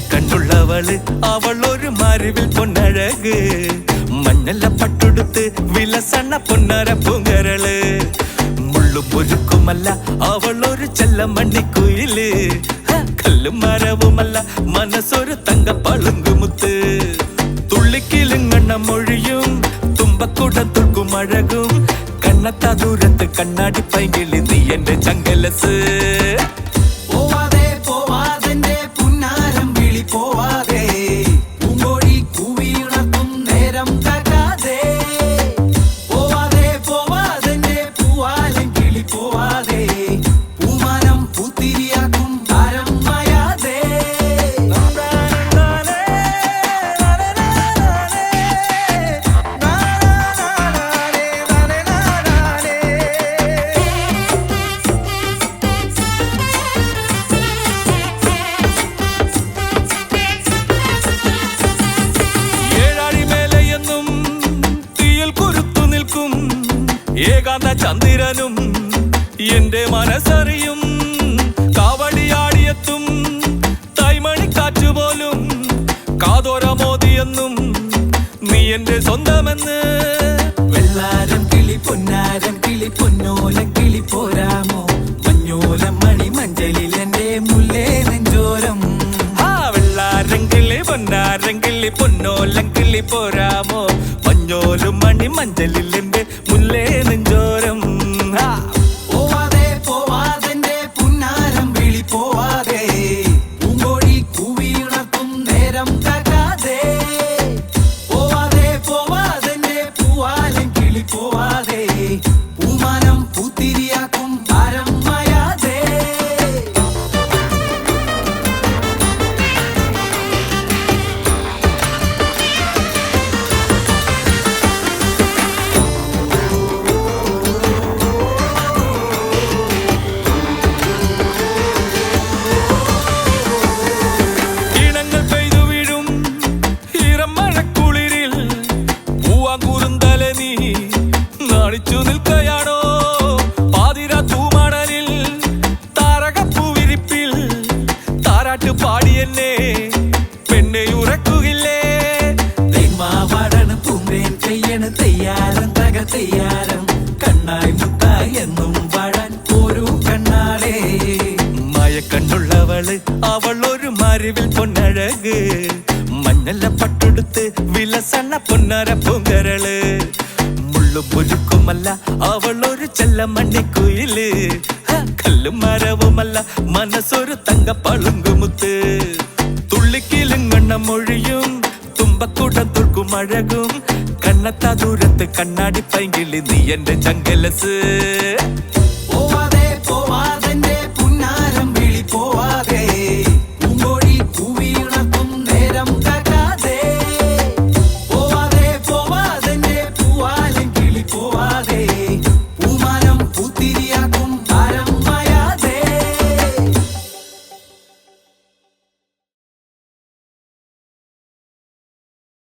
കണ്ണുള്ളവള് അവളൊരു മരുവിൽ പൊന്നഴക് മഞ്ഞല്ല പട്ടുടുത്ത് വിലസണ്ണ പൊന്നര പൂങ്കരള് മുള്ളും പൊരുക്കുമല്ല അവളൊരു ചെല്ല മണ്ണിക്കുയില് കല്ലും മരവുമല്ല മനസ്സൊരു തങ്ക പളുങ്കുമുത്ത് തുള്ളിക്കിലുങ്ങണ്ണ മൊഴിയും തുമ്പക്കുടം തുർക്കും അഴകും കണ്ണത്താ ദൂരത്ത് കണ്ണാടി പൈകിളി നീ എന്റെ ചങ്കലസ് ഏകാന്ത ചന്ദ്രനും എന്റെ മനസ്സറിയും കാവടിയാടിയെത്തും തൈമണിക്കാറ്റുപോലും കാതോരമോദിയെന്നും നീ എന്റെ സ്വന്തമെന്ന് വെള്ളാരം കിളി പൊന്നോല കിളി പോരാമോ മഞ്ഞോലം മണി മഞ്ചലിൽ എന്റെ മുല്ലേ നെഞ്ചോരം വെള്ളാരം കിളി പൊന്നോലം കിളി പോരാമോ മഞ്ഞോലും മണി മഞ്ചലിൽ എന്റെ മുല്ലേ നെഞ്ചോരം നിൽക്കയാണോ പാതിര തൂമണലിൽ താരകപ്പൂവിരിപ്പിൽ താരാട്ട് പാടിയെന്നെ പെണ്ണെ ഉറക്കുകില്ലേ തെന്മാവാടണ് പൂമ്പേൻ ചെയ്യണ് തെയ്യാരം തക തെയ്യാരം കണ്ണായി മുത്തായി എന്നും പാടാൻ ഒരു കണ്ണാളേ കണ്ണുള്ളവള് അവളൊരു മരുവിൽ പൊന്നഴക് മഞ്ഞല്ല പട്ടുടുത്ത് വിലസണ്ണ പൊന്നര പൂങ്കരള് പൊരുക്കുമല്ല അവളൊരു ചെല്ല മണ്ണിക്കുയില് കല്ലും മരവുമല്ല മനസ്സൊരു തങ്ക പളുങ്കുമുത്ത് തുള്ളിക്കിലുങ്ങണ്ണ മൊഴിയും തുമ്പക്കുടം തുർക്കും അഴകും കണ്ണത്താ ദൂരത്ത് കണ്ണാടി പൈകിളി നീ എന്റെ ചങ്കലസ്